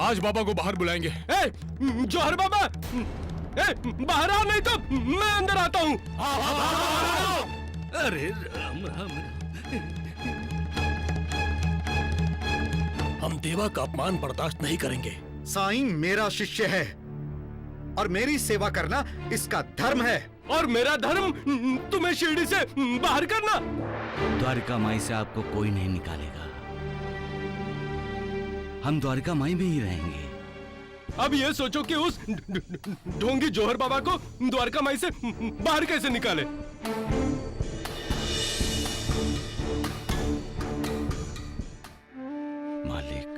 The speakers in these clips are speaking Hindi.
आज बाबा को बाहर बुलाएंगे। जौहर बाबा, बाहर आओ नहीं तो मैं अंदर आता हूँ। अरे राम राम। हम देवा का अपमान बर्दाश्त नहीं करेंगे। साईं मेरा शिष्य है और मेरी सेवा करना इसका धर्म है। और मेरा धर्म तुम्हें शिरडी से बाहर करना। द्वारिका माई से आपको कोई नहीं निकालेगा। हम द्वारिका माई में ही रहेंगे। अब ये सोचो कि उस ढोंगी जौहर बाबा को द्वारका माई से बाहर कैसे निकाले। मालिक,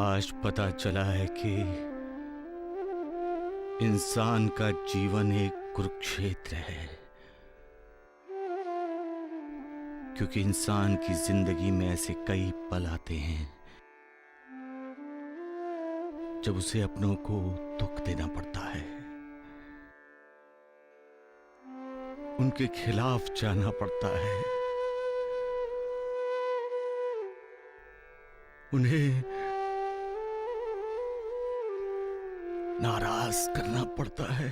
आज पता चला है कि इंसान का जीवन एक कुरुक्षेत्र है, क्योंकि इंसान की जिंदगी में ऐसे कई पल आते हैं जब उसे अपनों को दुख देना पड़ता है, उनके खिलाफ जाना पड़ता है, उन्हें नाराज करना पड़ता है।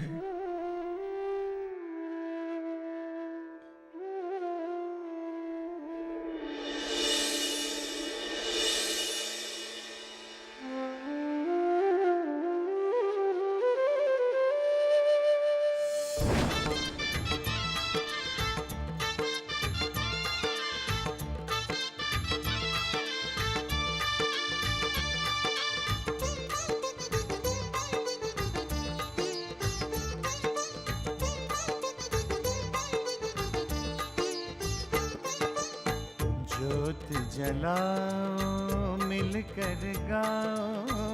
ज्योत जलाओ मिलकर गाओ,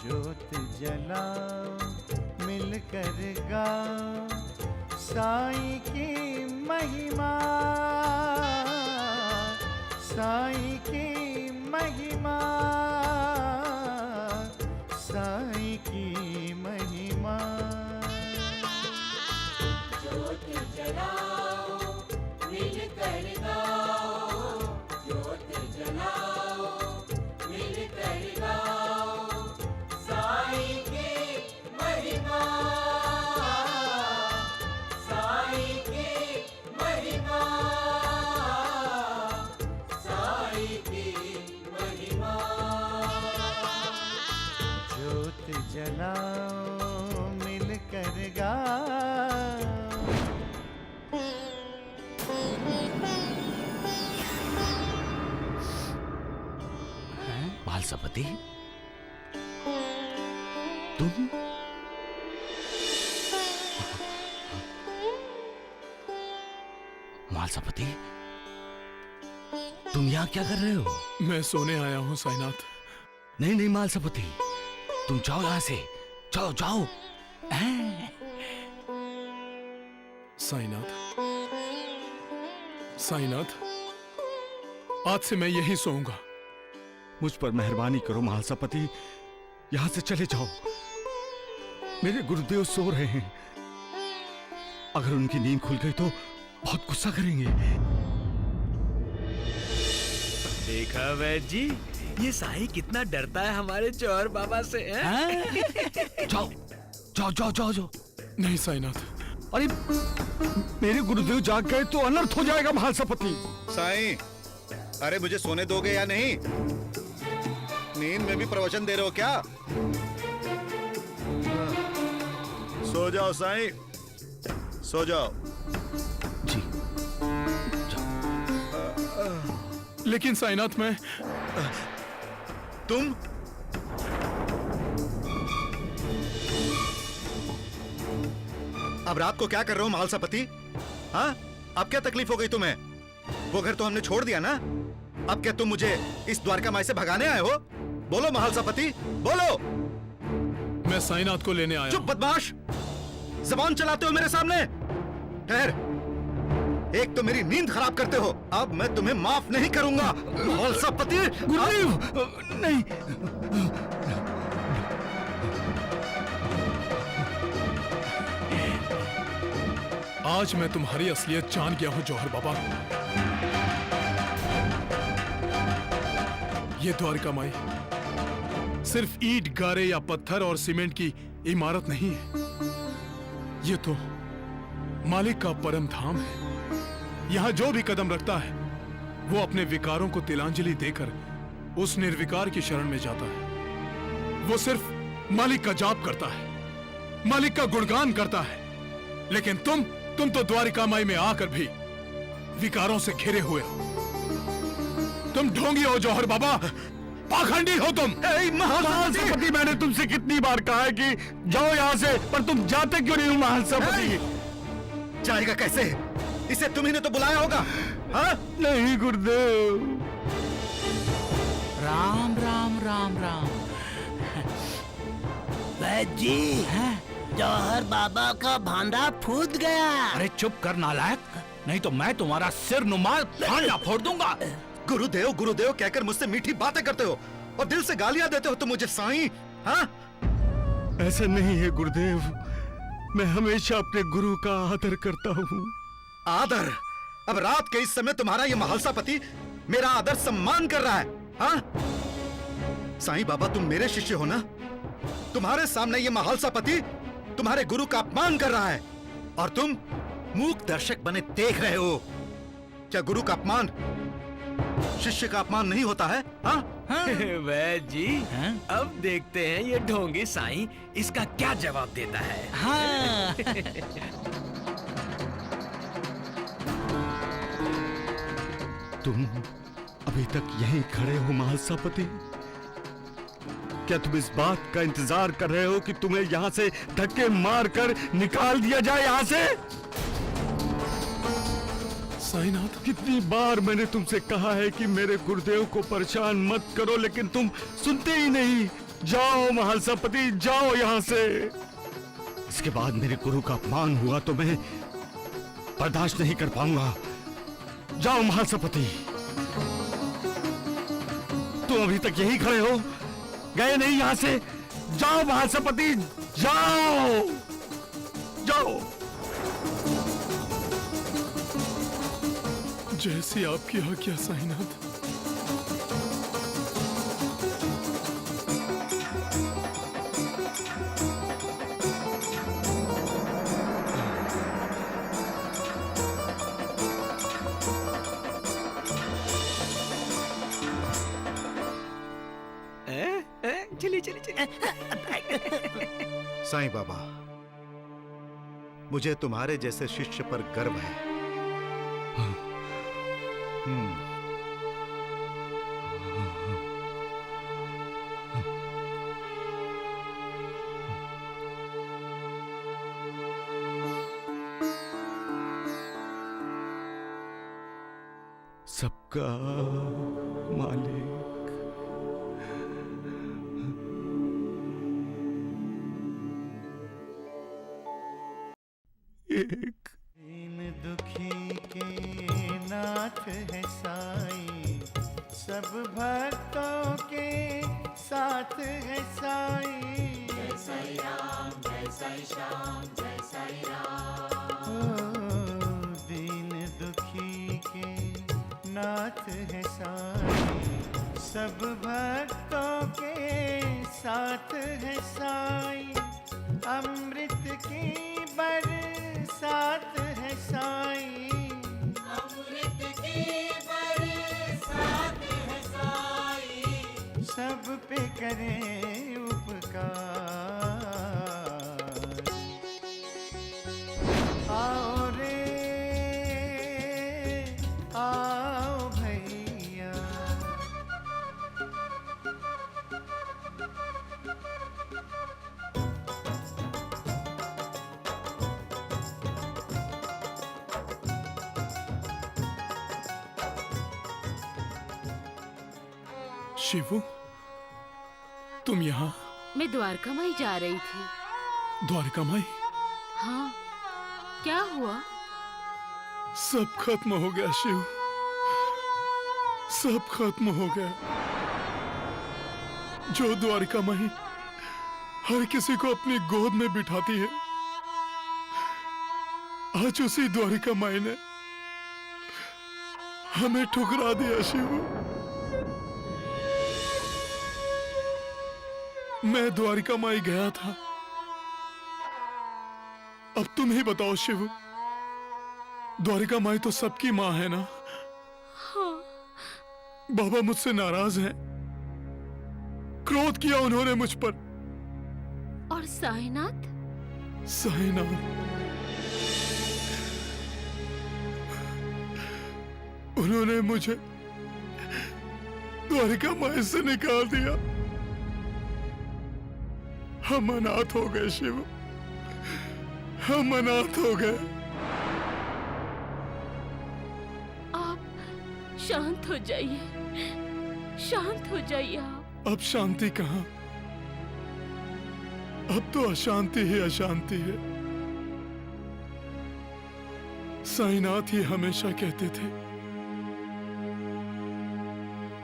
ज्योत जलाओ मिलकर गाओ, साईं की महिमा, साईं की महिमा, साईं की महिमा। ज्योत जलाओ मिलकर गाओ, ज्योत जलाओ मिलकर गाओ, साईं की महिमा, साईं की महिमा, साईं की महिमा। ज्योत जलाओ मिलकर गाओ। बालसपति, तुम बालसपति, तुम यहाँ क्या कर रहे हो? मैं सोने आया हूँ साईनाथ। नहीं नहीं मालसपति, तुम जाओ यहाँ से, जाओ जाओ। साईनाथ, साईनाथ, आज से मैं यहीं सोऊंगा। मुझ पर मेहरबानी करो मालसपति, यहां से चले जाओ। मेरे गुरुदेव सो रहे हैं, अगर उनकी नींद खुल गई तो बहुत गुस्सा करेंगे। देखा वैद्य जी, ये साईं कितना डरता है हमारे जौहर बाबा से। जाओ जाओ जाओ जाओ जाओ। नहीं साईनाथ, अरे मेरे गुरुदेव जाग गए तो अनर्थ हो जाएगा मालसपति। साईं, अरे मुझे सोने दोगे या नहीं? नींद में भी प्रवचन दे रहे हो क्या? सो जाओ साईं, सो जाओ। जी लेकिन साईनाथ मैं तुम अब रात को क्या कर रहे हो मालसपति? हाँ, अब क्या तकलीफ हो गई तुम्हें? वो घर तो हमने छोड़ दिया ना। अब क्या तुम मुझे इस द्वारका माई से भगाने आए हो? बोलो महालसापति, बोलो। मैं साईनाथ को लेने आया। चुप बदमाश, जबान चलाते हो मेरे सामने। ठहर, एक तो मेरी नींद खराब करते हो, अब मैं तुम्हें माफ नहीं करूंगा। महालसापति, गुरुदेव नहीं। आज मैं तुम्हारी असलियत जान गया हूं जौहर बाबा। ये द्वारका माई सिर्फ ईंट, गारे या पत्थर और सीमेंट की इमारत नहीं है। ये तो मालिक का परम धाम है। यहाँ जो भी कदम रखता है वो अपने विकारों को तिलांजलि देकर उस निर्विकार की शरण में जाता है। वो सिर्फ मालिक का जाप करता है, मालिक का गुणगान करता है। लेकिन तुम तो द्वारिकामाई में आकर भी विकारों से घिरे हुए हो। तुम ढोंगी हो जौहर बाबा, पाखंडी हो तुम। महासभापति, मैंने तुमसे कितनी बार कहा है कि जाओ यहाँ से, पर तुम जाते क्यों नहीं हो महासभापति? जाएगा कैसे? इसे तुम्ही ने तो बुलाया होगा। हाँ? नहीं गुरुदेव। राम राम राम राम। वैद्य जी, जौहर बाबा का भांडा फूट गया। अरे चुप कर नालायक, नहीं तो मैं तुम्हारा सिर नुमाल भांडा फोड़ दूंगा। गुरुदेव गुरुदेव कहकर मुझसे मीठी बातें करते हो और दिल से गालियां देते हो तुम मुझे साईं। हाँ? ऐसा नहीं है गुरुदेव, मैं हमेशा अपने गुरु का आदर करता हूँ। आदर? अब रात के इस समय तुम्हारा ये महालसापति मेरा आदर सम्मान कर रहा है। हाँ? साईं बाबा, तुम मेरे शिष्य हो ना? तुम्हारे सामने ये महालसापति तुम्हारे गुरु का अपमान कर रहा है और तुम मूक दर्शक बने देख रहे हो। क्या गुरु का अपमान शिष्य का अपमान नहीं होता है? हाँ? वैद्य जी, अब देखते हैं ये ढोंगी साईं इसका क्या जवाब देता है। हाँ। तुम अभी तक यहीं खड़े हो महालसापति? क्या तुम इस बात का इंतजार कर रहे हो कि तुम्हें यहाँ से धक्के मारकर निकाल दिया जाए यहाँ से? साईनाथ, कितनी बार मैंने तुमसे कहा है कि मेरे गुरुदेव को परेशान मत करो, लेकिन तुम सुनते ही नहीं। जाओ महालसापति, जाओ यहाँ से। इसके बाद मेरे गुरु का अपमान हुआ तो मैं बर्दाश्त नहीं कर पाऊंगा। जाओ महालसापति। तुम अभी तक यहीं खड़े हो, गए नहीं यहाँ से? जाओ महालसापति, जाओ जाओ। जैसी आपकी आज्ञा साईनाथ। चलिए। साईं बाबा, मुझे तुम्हारे जैसे शिष्य पर गर्व है। सबका मालिक। एक दीन दुखी के नाथ है साईं, सब भक्तों के साथ है साईं। जय साई राम, जय साई श्याम, जय साई राम। ओ दीन दुखी के नाथ है साईं, सब भक्तों के साथ है साईं। अमृत की बरसात है साईं, अमृत की बरसात है साईं। सब पे करे उपकार। आओ रे आओ भैया, शिवू, तुम यहाँ? मैं द्वारका माई जा रही थी। द्वारका माई? हाँ, क्या हुआ? सब खत्म हो गया शिव, सब खत्म हो गया। जो द्वारका माई हर किसी को अपनी गोद में बिठाती है, आज उसी द्वारका माई ने हमें ठुकरा दिया शिव। मैं द्वारिका माई गया था। अब तुम ही बताओ शिव, द्वारिका माई तो सबकी माँ है ना? हाँ। बाबा मुझसे नाराज हैं। क्रोध किया उन्होंने मुझ पर। और साईनाथ? साईनाथ उन्होंने मुझे द्वारिका माई से निकाल दिया। हम अनाथ हो गए शिव, हम अनाथ हो गए। आप शांत हो जाइए, शांत हो जाइए आप। अब शांति कहाँ, अब तो अशांति ही अशांति है। साईनाथ ही हमेशा कहते थे,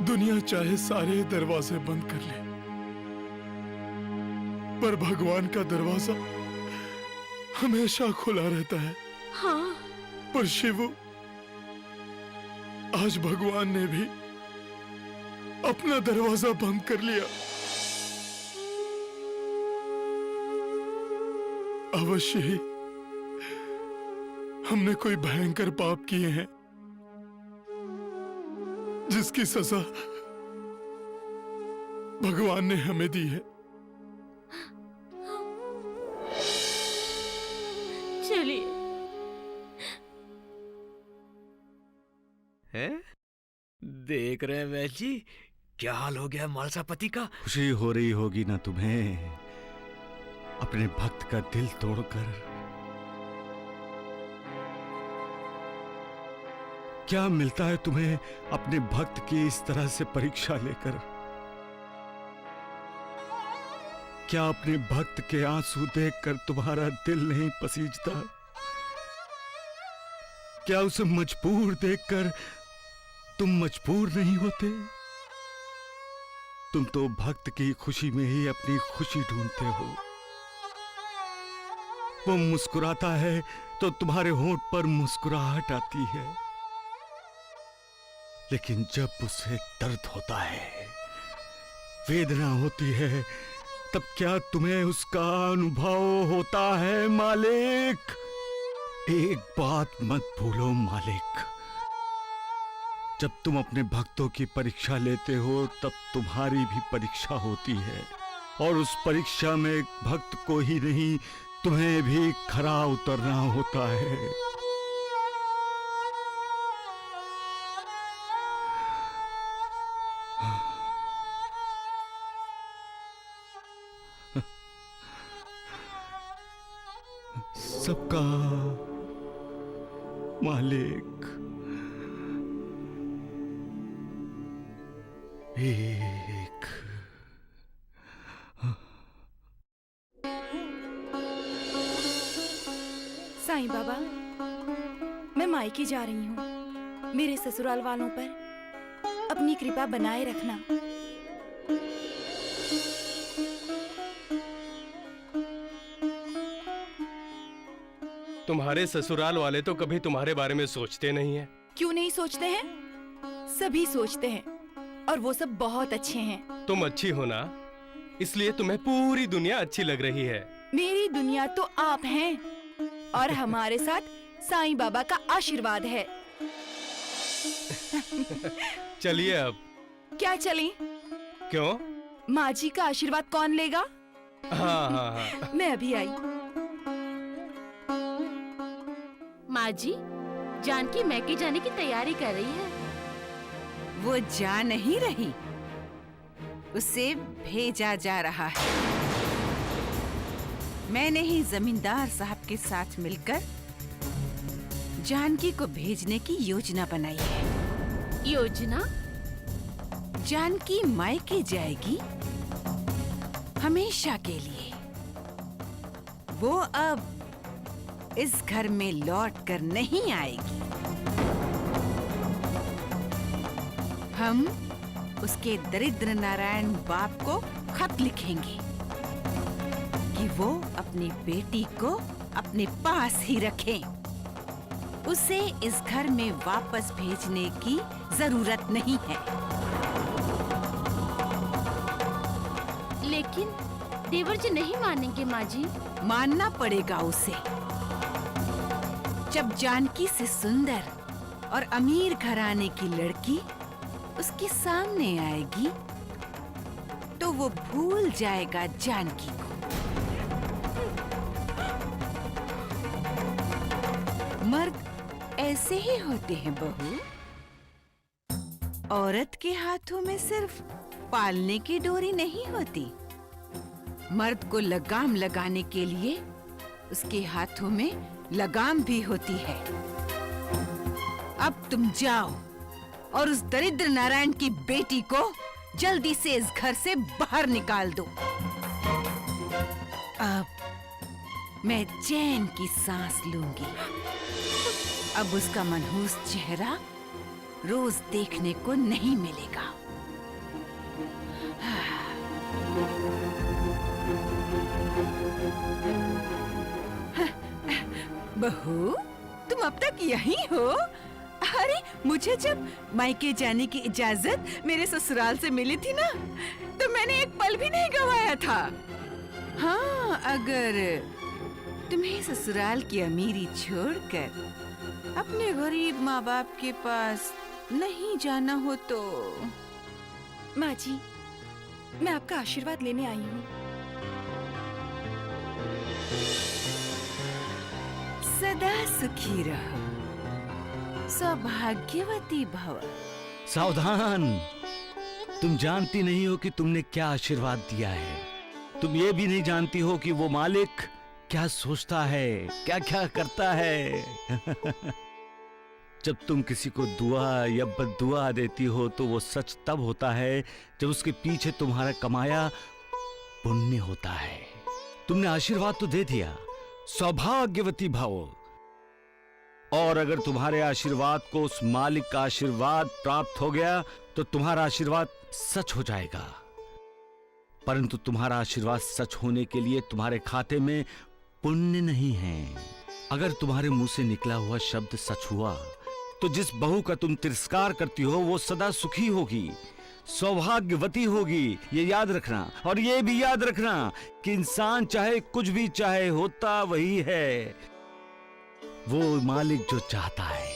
दुनिया चाहे सारे दरवाजे बंद कर ले, पर भगवान का दरवाजा हमेशा खुला रहता है। हाँ। पर शिव, आज भगवान ने भी अपना दरवाजा बंद कर लिया। अवश्य ही हमने कोई भयंकर पाप किए हैं, जिसकी सजा भगवान ने हमें दी है। चलिए। हैं? देख रहे हैं वैद्य जी, क्या हाल हो गया मालसापति का? खुशी हो रही होगी ना तुम्हें, अपने भक्त का दिल तोड़कर। क्या मिलता है तुम्हें अपने भक्त की इस तरह से परीक्षा लेकर? क्या अपने भक्त के आंसू देखकर तुम्हारा दिल नहीं पसीजता? क्या उसे मजबूर देखकर तुम मजबूर नहीं होते? तुम तो भक्त की खुशी में ही अपनी खुशी ढूंढते हो। वो मुस्कुराता है तो तुम्हारे होंठ पर मुस्कुराहट आती है, लेकिन जब उसे दर्द होता है, वेदना होती है, तब क्या तुम्हें उसका अनुभव होता है मालिक? एक बात मत भूलो मालिक, जब तुम अपने भक्तों की परीक्षा लेते हो तब तुम्हारी भी परीक्षा होती है, और उस परीक्षा में भक्त को ही नहीं तुम्हें भी खरा उतरना होता है। सबका मालिक एक। साईं बाबा, मैं मायके जा रही हूँ। मेरे ससुराल वालों पर अपनी कृपा बनाए रखना। तुम्हारे ससुराल वाले तो कभी तुम्हारे बारे में सोचते नहीं है। क्यों नहीं सोचते हैं? सभी सोचते हैं, और वो सब बहुत अच्छे हैं। तुम अच्छी हो ना, इसलिए तुम्हें पूरी दुनिया अच्छी लग रही है। मेरी दुनिया तो आप हैं, और हमारे साथ साईं बाबा का आशीर्वाद है। चलिए अब। क्या चलें? क्यों? माँ जी का आशीर्वाद कौन लेगा? हाँ हाँ हाँ। मैं अभी आई। माँ जी, जानकी मैके जाने की तैयारी कर रही है। वो जा नहीं रही, उसे भेजा जा रहा है। मैंने ही जमींदार साहब के साथ मिलकर जानकी को भेजने की योजना बनाई है। योजना? जानकी मायके जाएगी हमेशा के लिए। वो अब इस घर में लौट कर नहीं आएगी। हम उसके दरिद्र नारायण बाप को खत लिखेंगे कि वो अपनी बेटी को अपने पास ही रखें। उसे इस घर में वापस भेजने की जरूरत नहीं है। लेकिन लेकिन देवर जी नहीं मानेंगे माँ जी। मानना पड़ेगा उसे। जब जानकी से सुंदर और अमीर घराने की लड़की उसके सामने आएगी तो वो भूल जाएगा जानकी को। मर्द ऐसे ही होते हैं बहू। औरत के हाथों में सिर्फ पालने की डोरी नहीं होती, मर्द को लगाम लगाने के लिए उसके हाथों में लगाम भी होती है। अब तुम जाओ और उस दरिद्र नारायण की बेटी को जल्दी से इस घर से बाहर निकाल दो। अब मैं चैन की सांस लूंगी। अब उसका मनहूस चेहरा रोज देखने को नहीं मिलेगा। बहू, तुम अब तक यहीं हो? अरे मुझे जब मायके जाने की इजाजत मेरे ससुराल से मिली थी ना, तो मैंने एक पल भी नहीं गंवाया था। हाँ, अगर तुम्हें ससुराल की अमीरी छोड़कर अपने गरीब माँ बाप के पास नहीं जाना हो तो। माँ जी, मैं आपका आशीर्वाद लेने आई हूँ। सदा सुखी रहो, सौभाग्यवती भव। सावधान, तुम जानती नहीं हो कि तुमने क्या आशीर्वाद दिया है। तुम ये भी नहीं जानती हो कि वो मालिक क्या सोचता है, क्या क्या करता है। जब तुम किसी को दुआ या बद्दुआ देती हो तो वो सच तब होता है जब उसके पीछे तुम्हारा कमाया पुण्य होता है। तुमने आशीर्वाद तो दे दिया, सौभाग्यवती भव, और अगर तुम्हारे आशीर्वाद को उस मालिक का आशीर्वाद प्राप्त हो गया तो तुम्हारा आशीर्वाद सच हो जाएगा। परंतु तुम्हारा आशीर्वाद सच होने के लिए तुम्हारे खाते में पुण्य नहीं है। अगर तुम्हारे मुंह से निकला हुआ शब्द सच हुआ तो जिस बहू का तुम तिरस्कार करती हो वो सदा सुखी होगी, सौभाग्यवती होगी। ये याद रखना, और ये भी याद रखना कि इंसान चाहे कुछ भी चाहे, होता वही है वो मालिक जो चाहता है।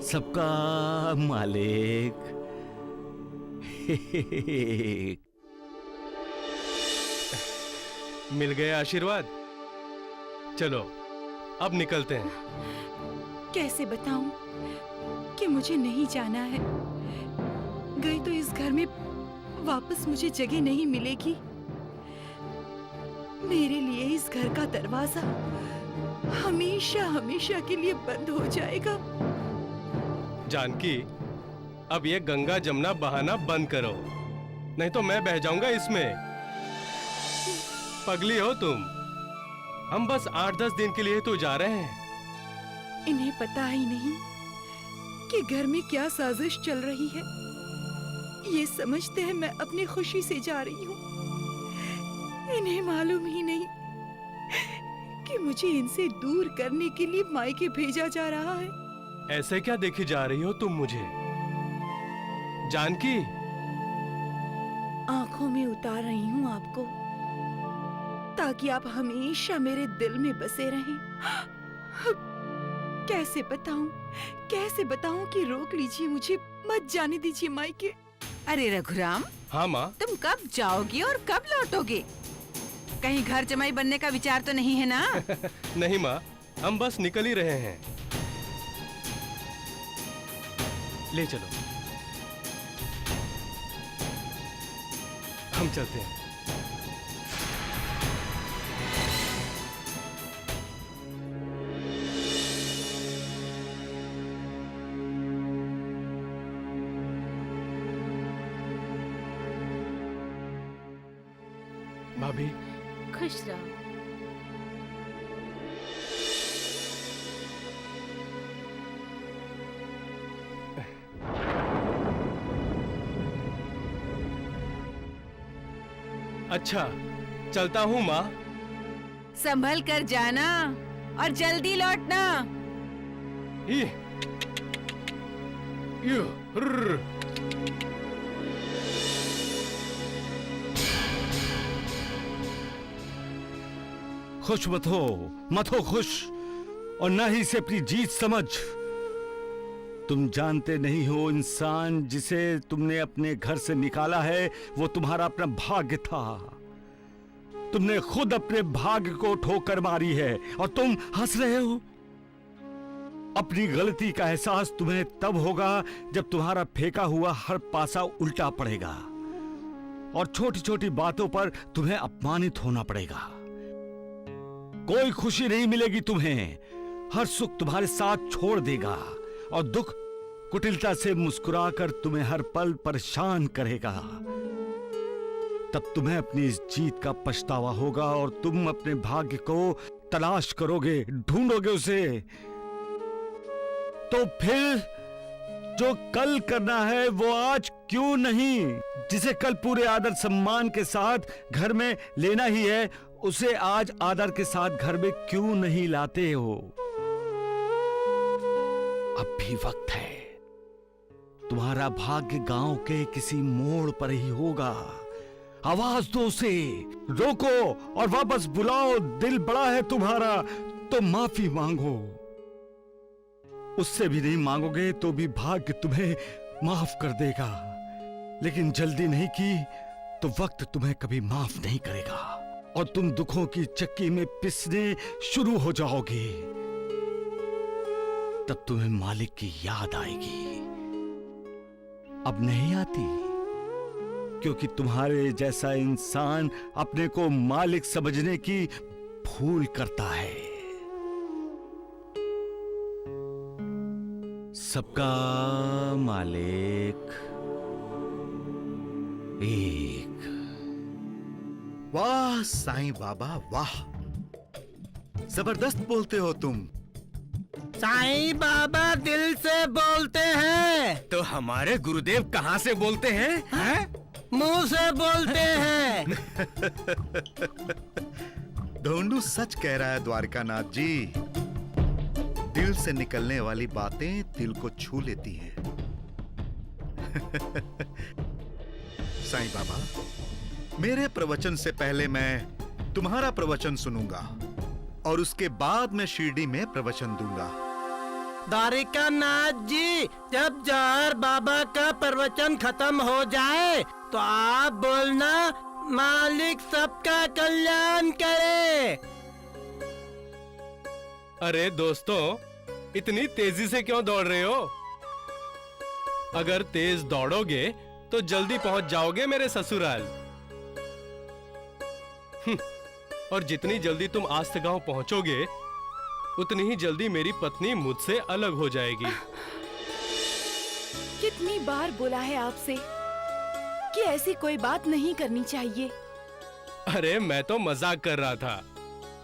सबका मालिक मिल गए आशीर्वाद। चलो अब निकलते हैं। कैसे बताऊं कि मुझे नहीं जाना है। गई तो इस घर में वापस मुझे जगह नहीं मिलेगी। मेरे लिए इस घर का दरवाजा हमेशा हमेशा के लिए बंद हो जाएगा। जानकी, अब ये गंगा जमुना बहाना बंद करो, नहीं तो मैं बह जाऊंगा इसमें। पगली हो तुम। हम बस 8-10 दिन के लिए तो जा रहे हैं। इन्हें पता ही नहीं कि घर में क्या साजिश चल रही है। ये समझते हैं मैं अपनी खुशी से जा रही हूँ। इन्हें मालूम ही नहीं कि मुझे इनसे दूर करने के लिए मायके भेजा जा रहा है। ऐसे क्या देखी जा रही हो तुम मुझे? जानकी, आंखों में उतार रही हूँ आपको, ताकि आप हमेशा मेरे दिल में बसे रहें। कैसे बताऊं कि रोक लीजिए मुझे, मत जाने दीजिए मायके। अरे रघुराम, हाँ माँ। तुम कब जाओगी और कब लौटोगे? कहीं घर जमाई बनने का विचार तो नहीं है ना? नहीं माँ, हम बस निकल ही रहे हैं। ले चलो, हम चलते हैं। भाभी, खुश रहो। अच्छा, चलता हूँ माँ। संभल कर जाना और जल्दी लौटना। ये, रुर्र। खुश मत हो खुश, और ना ही इसे अपनी जीत समझ। तुम जानते नहीं हो, इंसान जिसे तुमने अपने घर से निकाला है वो तुम्हारा अपना भाग्य था। तुमने खुद अपने भाग्य को ठोकर मारी है और तुम हंस रहे हो। अपनी गलती का एहसास तुम्हें तब होगा जब तुम्हारा फेंका हुआ हर पासा उल्टा पड़ेगा और छोटी छोटी बातों पर तुम्हें अपमानित होना पड़ेगा। कोई खुशी नहीं मिलेगी तुम्हें, हर सुख तुम्हारे साथ छोड़ देगा और दुख कुटिलता से मुस्कुराकर तुम्हें हर पल परेशान करेगा। तब तुम्हें अपनी इस जीत का पछतावा होगा और तुम अपने भाग्य को तलाश करोगे, ढूंढोगे उसे। तो फिर जो कल करना है वो आज क्यों नहीं? जिसे कल पूरे आदर सम्मान के साथ घर में लेना ही है, उसे आज आदर के साथ घर में क्यों नहीं लाते हो? अब भी वक्त है। तुम्हारा भाग्य गांव के किसी मोड़ पर ही होगा। आवाज दो उसे, रोको और वापस बुलाओ। दिल बड़ा है तुम्हारा तो माफी मांगो। उससे भी नहीं मांगोगे तो भी भाग्य तुम्हें माफ कर देगा, लेकिन जल्दी नहीं की तो वक्त तुम्हें कभी माफ नहीं करेगा और तुम दुखों की चक्की में पिसने शुरू हो जाओगे। तब तुम्हें मालिक की याद आएगी। अब नहीं आती, क्योंकि तुम्हारे जैसा इंसान अपने को मालिक समझने की भूल करता है। सबका मालिक एक। वाह साईं बाबा वाह, जबरदस्त बोलते हो तुम। साईं बाबा दिल से बोलते हैं। तो हमारे गुरुदेव कहाँ से बोलते हैं? मुंह से बोलते हैं। ढोंडू सच कह रहा है द्वारकानाथ जी। दिल से निकलने वाली बातें दिल को छू लेती हैं। साईं बाबा, मेरे प्रवचन से पहले मैं तुम्हारा प्रवचन सुनूंगा और उसके बाद मैं शिरडी में प्रवचन दूंगा। द्वारिकानाथ जी, जब जौहर बाबा का प्रवचन खत्म हो जाए तो आप बोलना, मालिक सबका कल्याण करे। अरे दोस्तों, इतनी तेजी से क्यों दौड़ रहे हो? अगर तेज दौड़ोगे तो जल्दी पहुंच जाओगे मेरे ससुराल। और जितनी जल्दी तुम आस्त गांव पहुंचोगे, उतनी ही जल्दी मेरी पत्नी मुझसे अलग हो जाएगी। कितनी बार बोला है आपसे कि ऐसी कोई बात नहीं करनी चाहिए। अरे मैं तो मजाक कर रहा था।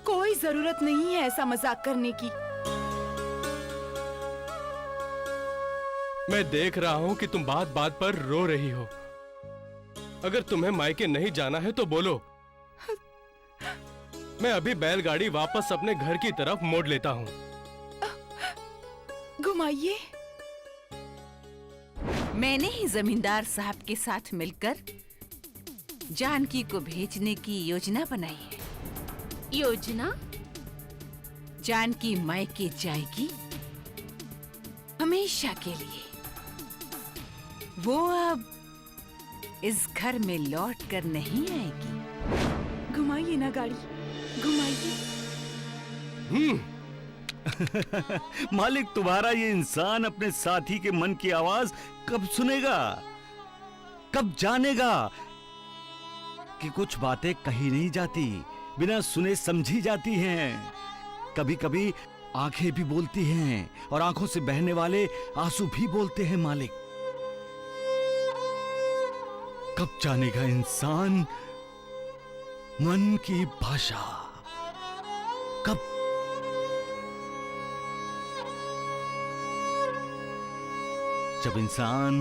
कोई जरूरत नहीं है ऐसा मजाक करने की। मैं देख रहा हूँ कि तुम बात बात पर रो रही हो। अगर तुम्हें मायके नहीं जाना है तो बोलो, मैं अभी बैलगाड़ी वापस अपने घर की तरफ मोड़ लेता हूँ। घुमाइए। मैंने ही जमींदार साहब के साथ मिलकर जानकी को भेजने की योजना बनाई है। योजना? जानकी मायके जाएगी हमेशा के लिए। वो अब इस घर में लौट कर नहीं आएगी। घुमाइए ना गाड़ी, घुमाइए। मालिक, तुम्हारा ये इंसान अपने साथी के मन की आवाज कब सुनेगा, कब जानेगा कि कुछ बातें कही नहीं जाती, बिना सुने समझी जाती हैं। कभी कभी आंखें भी बोलती हैं और आंखों से बहने वाले आंसू भी बोलते हैं। मालिक, कब जानेगा इंसान मन की भाषा? कब? जब इंसान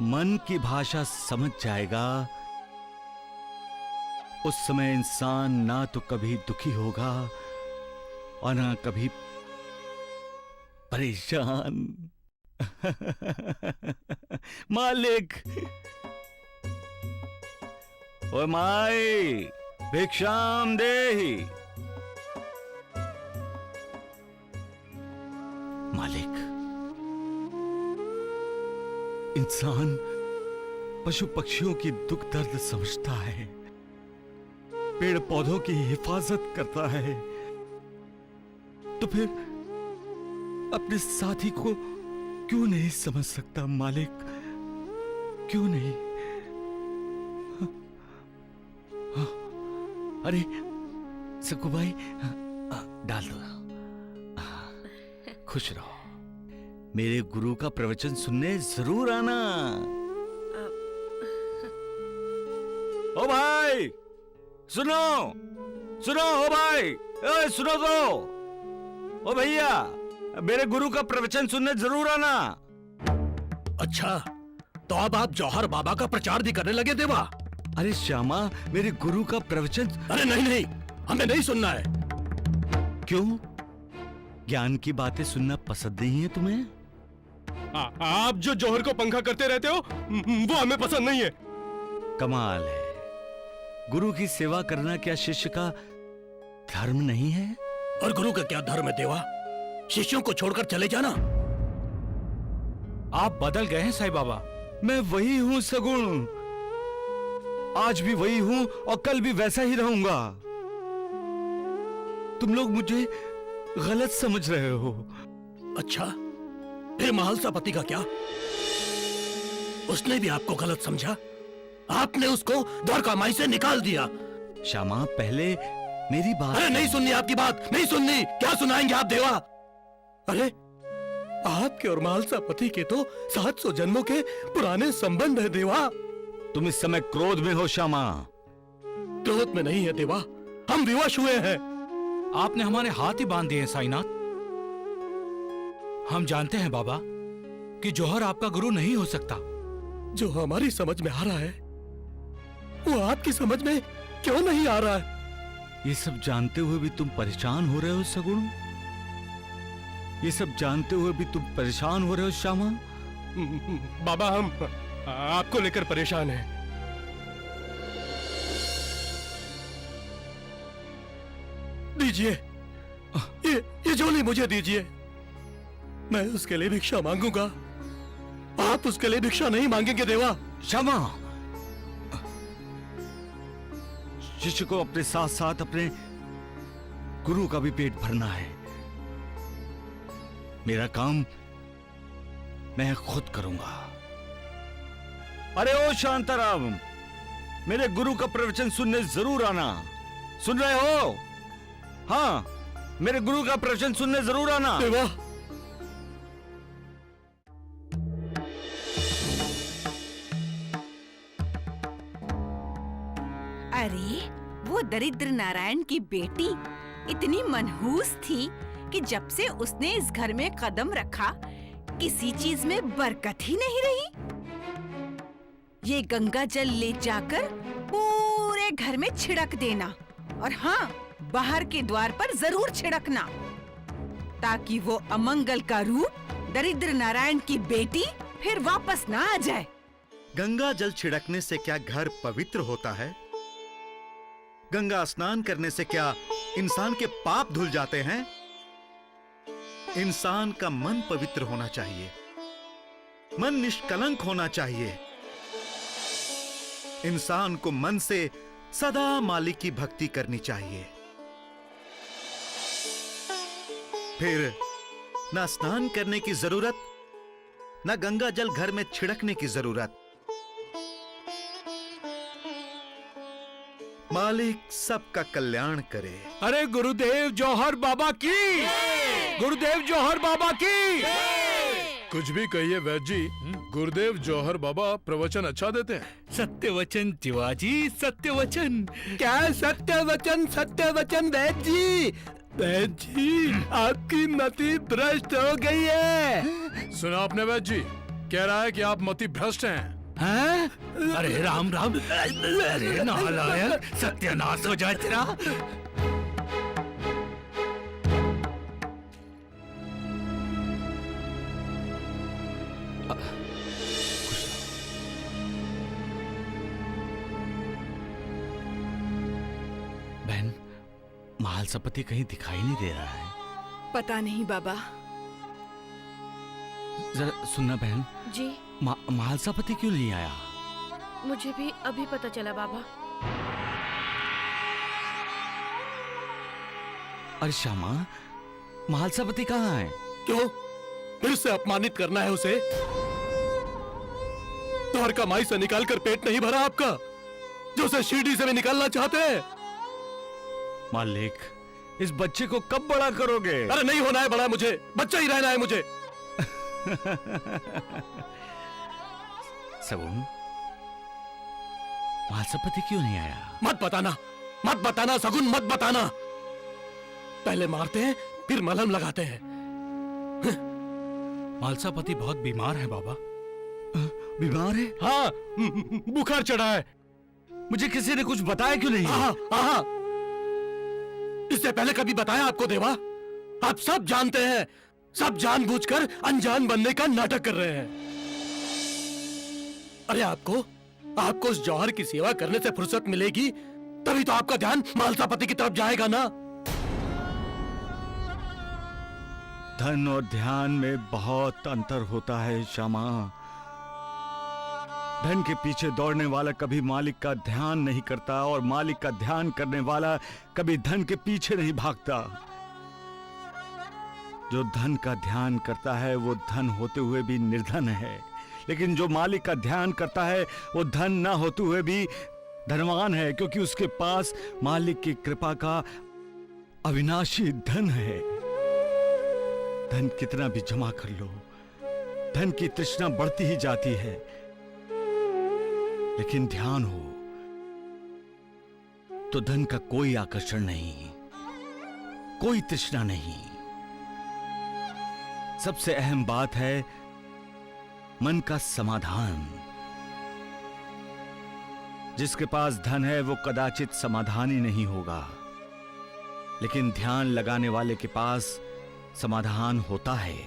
मन की भाषा समझ जाएगा, उस समय इंसान ना तो कभी दुखी होगा और ना कभी परेशान। मालिक, ओ माई, भिक्षाम देहि। मालिक, इंसान पशु पक्षियों की दुख दर्द समझता है, पेड़ पौधों की हिफाजत करता है, तो फिर अपने साथी को क्यों नहीं समझ सकता मालिक? क्यों नहीं? अरे सकू भाई, डाल दो। खुश रहो। मेरे गुरु का प्रवचन सुनने जरूर आना। ओ भाई सुनो, सुनो ओ भाई, ओए सुनो तो। ओ भैया, मेरे गुरु का प्रवचन सुनने जरूर आना। अच्छा, तो अब आप जौहर बाबा का प्रचार भी करने लगे देवा? अरे श्यामा, मेरे गुरु का प्रवचन। अरे नहीं नहीं, हमें नहीं सुनना है। क्यों? ज्ञान की बातें सुनना पसंद नहीं है तुम्हें? आप जो जौहर को पंखा करते रहते हो वो हमें पसंद नहीं है। कमाल है, गुरु की सेवा करना क्या शिष्य का धर्म नहीं है? और गुरु का क्या धर्म है देवा? शिष्यों को छोड़कर चले जाना। आप बदल गए हैं साईं बाबा। मैं वही हूं सगुण, आज भी वही हूं और कल भी वैसा ही रहूंगा। तुम लोग मुझे गलत समझ रहे हो। अच्छा, फिर महालसापति का क्या? उसने भी आपको गलत समझा? आपने उसको द्वारका माई से निकाल दिया। श्यामा, पहले मेरी बात। अरे नहीं सुननी आपकी बात, नहीं सुननी। क्या सुनाएंगे आप देवा? अरे आपके और महालसापति के तो 700 जन्मों के पुराने संबंध है देवा। तुम इस समय क्रोध में हो श्यामा। क्रोध में नहीं है देवा, हम विवश हुए हैं। आपने हमारे हाथ ही बांध दिए हैं साईनाथ। हम जानते हैं बाबा कि जौहर आपका गुरु नहीं हो सकता। जो हमारी समझ में आ रहा है वो आपकी समझ में क्यों नहीं आ रहा है? ये सब जानते हुए भी तुम परेशान हो रहे हो सगुण? ये सब जानते हुए भी तुम परेशान हो रहे हो श्यामा? बाबा, हम आपको लेकर परेशान हैं। दीजिए, ये झोली मुझे दीजिए, मैं उसके लिए भिक्षा मांगूंगा। आप उसके लिए भिक्षा नहीं मांगेंगे देवा। श्यामा, शिष्य को अपने साथ साथ अपने गुरु का भी पेट भरना है। मेरा काम मैं खुद करूंगा। अरे ओ शांताराम, मेरे गुरु का प्रवचन सुनने जरूर आना। सुन रहे हो? हाँ, मेरे गुरु का प्रवचन सुनने जरूर आना। देवा, अरे वो दरिद्र नारायण की बेटी इतनी मनहूस थी कि जब से उसने इस घर में कदम रखा किसी चीज में बरकत ही नहीं रही। ये गंगा जल ले जाकर पूरे घर में छिड़क देना, और हाँ, बाहर के द्वार पर जरूर छिड़कना, ताकि वो अमंगल का रूप दरिद्र नारायण की बेटी फिर वापस ना आ जाए। गंगा जल छिड़कने से क्या घर पवित्र होता है? गंगा स्नान करने से क्या इंसान के पाप धुल जाते हैं? इंसान का मन पवित्र होना चाहिए, मन निष्कलंक होना चाहिए। इंसान को मन से सदा मालिक की भक्ति करनी चाहिए। फिर ना स्नान करने की जरूरत, ना गंगा जल घर में छिड़कने की जरूरत। मालिक सबका कल्याण करे। अरे गुरुदेव जौहर बाबा की, गुरुदेव जौहर बाबा की। कुछ भी कहिए वैद्य जी, गुरुदेव जौहर बाबा प्रवचन अच्छा देते हैं। सत्य वचन शिवाजी, सत्य वचन। क्या सत्य वचन? सत्य वचन वैद्य जी। वैद्य जी, आपकी मति भ्रष्ट हो गई है। सुना आपने वैद्य जी? कह रहा है कि आप मति भ्रष्ट हैं। हैं? अरे राम राम, अरे नालायक, सत्यानाश हो जाए तेरा। महालसापति कहीं दिखाई नहीं दे रहा है। पता नहीं बाबा। जरा सुनना बहन, जी महालसापति क्यों नहीं आया? मुझे भी अभी पता चला बाबा। अरे श्यामा, महालसापति कहाँ है? क्यों फिर से अपमानित करना है उसे? द्वारका माई से निकालकर पेट नहीं भरा आपका, जो उसे शिरडी से भी निकालना चाहते हैं? मालिक, इस बच्चे को कब बड़ा करोगे? अरे नहीं होना है बड़ा, मुझे बच्चा ही रहना है मुझे। सगुन, महालसापति क्यों नहीं आया? मत बताना सगुन, मत बताना। पहले मारते हैं फिर मलहम लगाते हैं। महालसापति बहुत बीमार है बाबा। बीमार है? हाँ, बुखार चढ़ा है। मुझे किसी ने कुछ बताया क्यों नहीं? हाँ। इससे पहले कभी बताया आपको देवा? आप सब जानते हैं, सब जानबूझकर अनजान बनने का नाटक कर रहे हैं। अरे आपको उस जौहर की सेवा करने से फुर्सत मिलेगी तभी तो आपका ध्यान महालसापति की तरफ जाएगा ना। धन और ध्यान में बहुत अंतर होता है श्यामा। धन के पीछे दौड़ने वाला कभी मालिक का ध्यान नहीं करता और मालिक का ध्यान करने वाला कभी धन के पीछे नहीं भागता। जो धन का ध्यान करता है वो धन होते हुए भी निर्धन है, लेकिन जो मालिक का ध्यान करता है वो धन ना होते हुए भी धनवान है, क्योंकि उसके पास मालिक की कृपा का अविनाशी धन है। धन कितना भी जमा कर लो, धन की तृष्णा बढ़ती ही जाती है, लेकिन ध्यान हो तो धन का कोई आकर्षण नहीं, कोई तृष्णा नहीं। सबसे अहम बात है मन का समाधान। जिसके पास धन है वो कदाचित समाधानी नहीं होगा, लेकिन ध्यान लगाने वाले के पास समाधान होता है,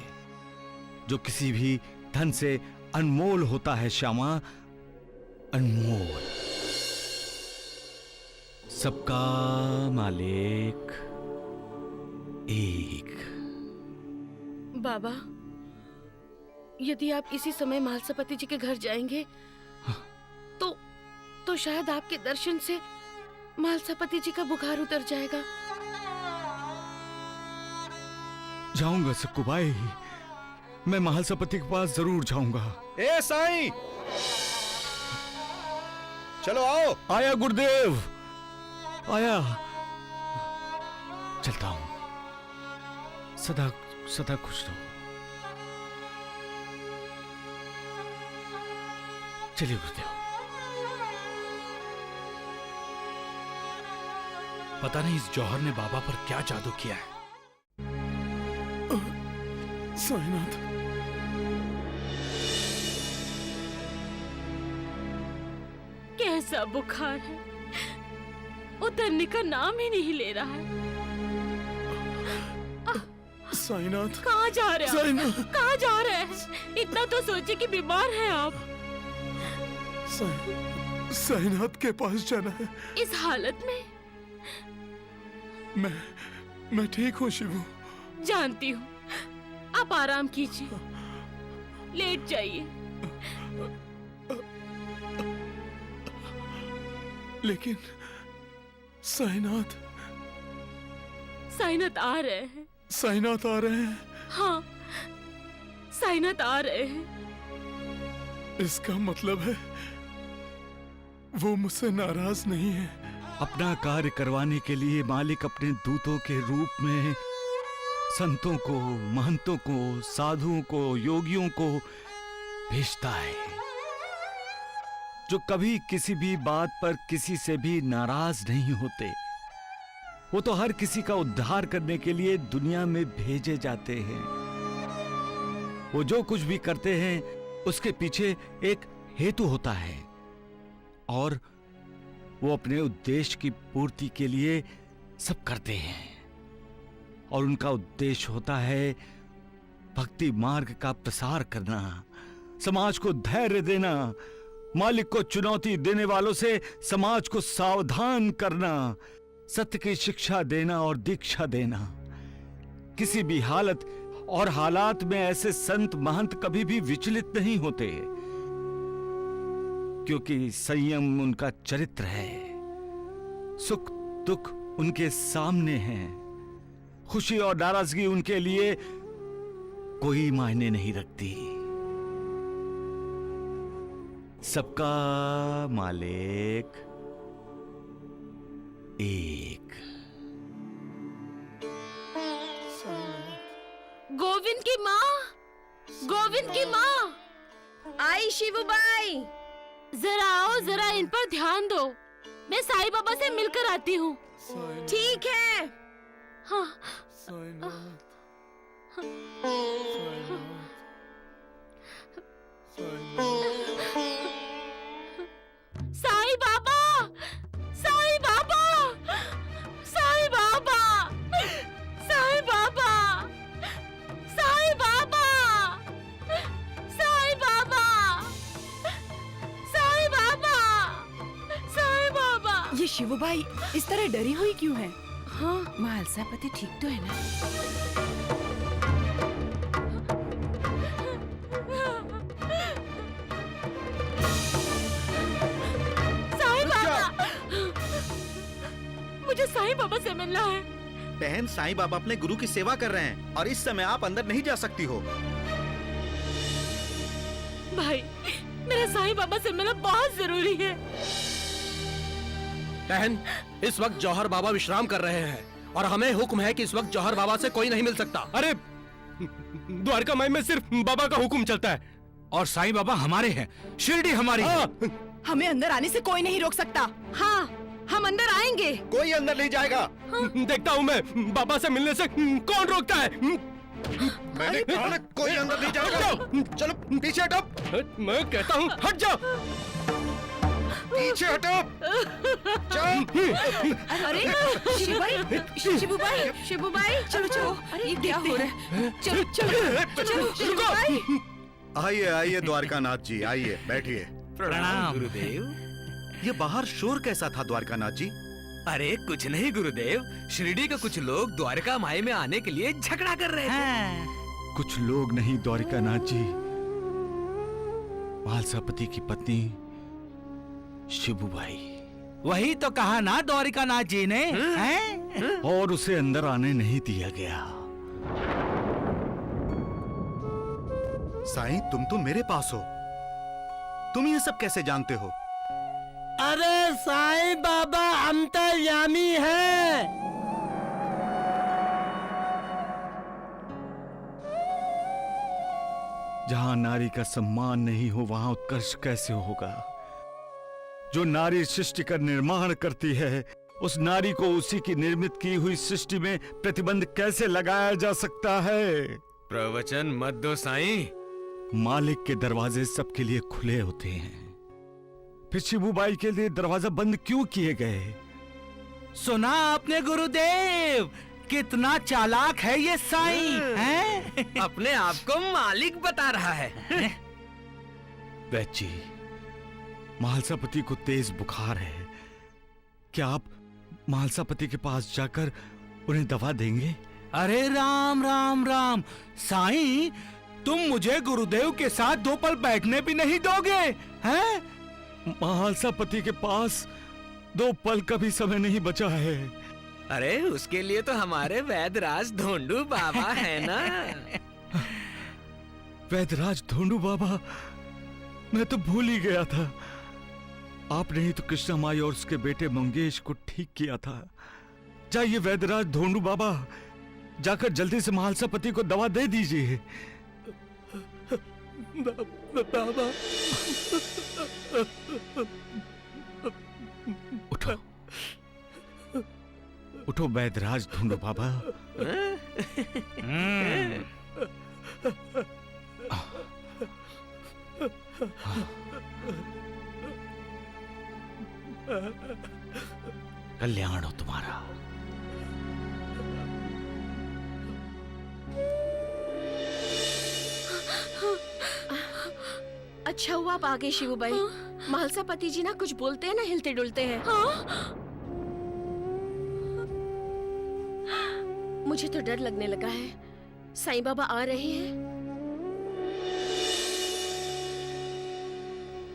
जो किसी भी धन से अनमोल होता है श्यामा, अनमोल। सबका मालिक एक। बाबा, यदि आप इसी समय महालसापति जी के घर जाएंगे तो शायद आपके दर्शन से महालसापति जी का बुखार उतर जाएगा। जाऊंगा सक्कुबाई, मैं महालसापति के पास जरूर जाऊंगा। ए साईं, चलो आओ। आया गुरुदेव, आया। चलता हूं, सदा सदा खुश रहो। चलिए गुरुदेव। पता नहीं इस जौहर ने बाबा पर क्या जादू किया है। साईनाथ, कैसा बुखार है, उतरने का नाम ही नहीं ले रहा है। साईनाथ, कहाँ जा रहे हैं? साईनाथ, कहाँ जा रहे हैं? इतना तो सोचे कि बीमार हैं आप। साईनाथ के पास जाना है। इस हालत में? मैं ठीक हूँ शिवू। जानती हूँ, आप आराम कीजिए, लेट जाइए। लेकिन साईनाथ आ रहे हैं। साईनाथ आ रहे हैं? हाँ, साईनाथ आ रहे हैं। इसका मतलब है वो मुझसे नाराज नहीं है। अपना कार्य करवाने के लिए मालिक अपने दूतों के रूप में संतों को, महंतों को, साधुओं को, योगियों को भेजता है, जो कभी किसी भी बात पर किसी से भी नाराज नहीं होते। वो तो हर किसी का उद्धार करने के लिए दुनिया में भेजे जाते हैं। वो जो कुछ भी करते हैं उसके पीछे एक हेतु होता है, और वो अपने उद्देश्य की पूर्ति के लिए सब करते हैं। और उनका उद्देश्य होता है भक्ति मार्ग का प्रसार करना, समाज को धैर्य देना, मालिक को चुनौती देने वालों से समाज को सावधान करना, सत्य की शिक्षा देना और दीक्षा देना। किसी भी हालत और हालात में ऐसे संत महंत कभी भी विचलित नहीं होते, क्योंकि संयम उनका चरित्र है। सुख दुख उनके सामने है, खुशी और नाराजगी उनके लिए कोई मायने नहीं रखती। सबका मालिक एक। गोविंद की माँ, गोविंद की माँ आई शिवूबाई, जरा आओ, जरा इन पर ध्यान दो। मैं साईं बाबा से मिलकर आती हूँ। ठीक है। हाँ। साईं बाबा, साईं बाबा, साईं बाबा, साईं बाबा, साईं बाबा, साईं बाबा, साईं बाबा, साईं बाबा। ये शिवूबाई इस तरह डरी हुई क्यों है? हाँ, महालसापति ठीक तो है ना? साईं बाबा, मुझे साईं बाबा से मिलना है। बहन, साईं बाबा अपने गुरु की सेवा कर रहे हैं और इस समय आप अंदर नहीं जा सकती हो। भाई, मेरा साईं बाबा से मिलना बहुत जरूरी है। बहन, इस वक्त जौहर बाबा विश्राम कर रहे हैं और हमें हुक्म है कि इस वक्त जौहर बाबा से कोई नहीं मिल सकता। अरे द्वारका माई में सिर्फ बाबा का हुक्म चलता है। और साईं बाबा हमारे हैं, शिरडी हमारी है। हमें अंदर आने से कोई नहीं रोक सकता। हाँ, हम अंदर आएंगे। कोई अंदर नहीं जाएगा। देखता हूँ मैं, बाबा से मिलने से कौन रोकता है। मैंने कहा ना, कोई अंदर नहीं जाएगा। चलो पीछे हटो। मैं कहता हूँ हट जाओ, पीछे हटो। जाओ। अरे शिवूबाई, शिवूबाई, शिवूबाई, चलो चलो। अरे ये क्या हो रहा है? चलो चलो चलो शिवूबाई। आइए आइए द्वारकानाथ जी, आइए बैठिए। प्रणाम गुरुदेव। ये बाहर शोर कैसा था द्वारकानाथ जी? अरे कुछ नहीं गुरुदेव, शिरडी के कुछ लोग द्वारका माई में आने के लिए झगड़ा कर रहे थे। कुछ लोग नहीं द्वारिकानाथ जी, महालसापति की पत्नी शिवूबाई। वही तो कहा ना द्वारिकानाथ जी ने, हैं? और उसे अंदर आने नहीं दिया गया। साईं, तुम तो मेरे पास हो, तुम ये सब कैसे जानते हो? अरे साईं बाबा अंतर्यामी है। जहां नारी का सम्मान नहीं हो वहां उत्कर्ष कैसे होगा? जो नारी सृष्टि का निर्माण करती है, उस नारी को उसी की निर्मित की हुई सृष्टि में प्रतिबंध कैसे लगाया जा सकता है? प्रवचन मत दो साईं। मालिक के दरवाजे सबके लिए खुले होते हैं, फिर शिवूबाई के लिए दरवाजा बंद क्यों किए गए? सुना आपने गुरुदेव, कितना चालाक है ये साईं, हैं? अपने आप को मालिक बता रहा है। वैद्य जी, महालसापति को तेज बुखार है, क्या आप महालसापति के पास जाकर उन्हें दवा देंगे? अरे राम राम राम, साईं तुम मुझे गुरुदेव के साथ 2 पल बैठने भी नहीं दोगे, हैं? महालसापति के पास 2 पल का भी समय नहीं बचा है। अरे उसके लिए तो हमारे वैद्यराज धोंडू बाबा है ना। वैद्यराज धोंडू बाबा, मैं तो भूल ही गया था। आपने ही तो कृष्णा माई और उसके बेटे मंगेश को ठीक किया था। जाइए वैद्यराज धोंडू बाबा, जाकर जल्दी से महालसापति को दवा दे दीजिए। बाबा उठो उठो वैद्यराज धोंडू बाबा। कल्याण हो तुम्हारा। अच्छा हुआ आप आ गए शिवूबाई। महालसापति जी ना कुछ बोलते हैं ना हिलते डुलते हैं। मुझे तो डर लगने लगा है। साईं बाबा आ रहे हैं।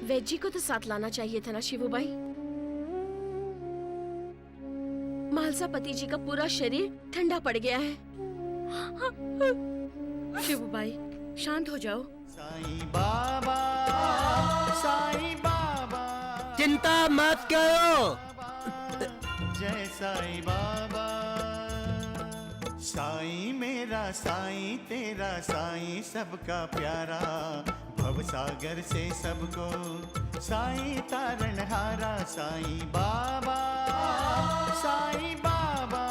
वैद्य जी को तो साथ लाना चाहिए था ना शिवूबाई। महालसापति जी का पूरा शरीर ठंडा पड़ गया है। शिवूबाई शांत हो जाओ। साईं बाबा, साईं बाबा, चिंता मत करो। जय साईं बाबा। साईं मेरा साईं तेरा साईं सबका प्यारा, भव सागर से सबको साईं तारण हारा। साईं बाबा, साईं बाबा,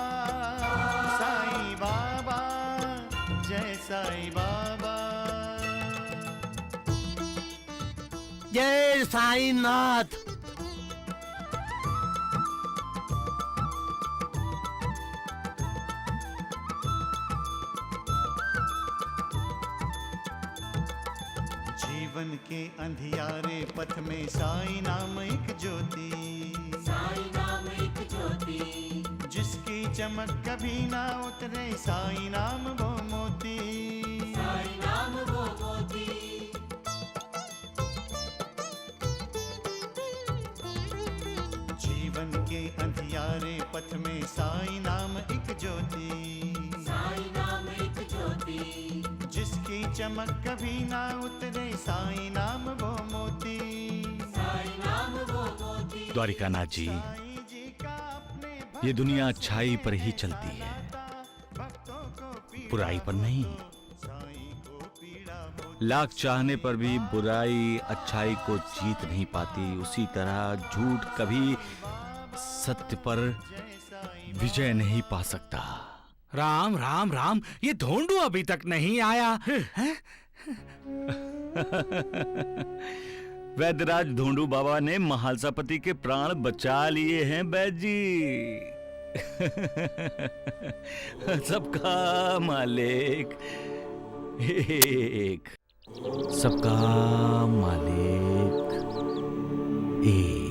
साईं बाबा, जय साईं बाबा। जय साईनाथ। जीवन के अंधियारे पथ में साईं नाम एक ज्योति, साईं नाम एक ज्योति, जिसकी चमक कभी ना उतरे साईं नाम वो मोती, साईं नाम वो मोती। जीवन के अंधियारे पथ में साईं नाम एक ज्योति, साईं नाम एक ज्योति, जिसकी चमक कभी ना उतरे साईं नाम वो मोती, साईं नाम वो मोती। द्वारिकानाथ जी, ये दुनिया अच्छाई पर ही चलती है, बुराई पर नहीं। लाख चाहने पर भी बुराई अच्छाई को जीत नहीं पाती। उसी तरह झूठ कभी सत्य पर विजय नहीं पा सकता। राम राम राम, ये ढोंडू अभी तक नहीं आया है? वैद्यराज ढोंडू बाबा ने महालसापति के प्राण बचा लिए हैं वैद्य जी। सबका मालिक एक, सबका मालिक एक।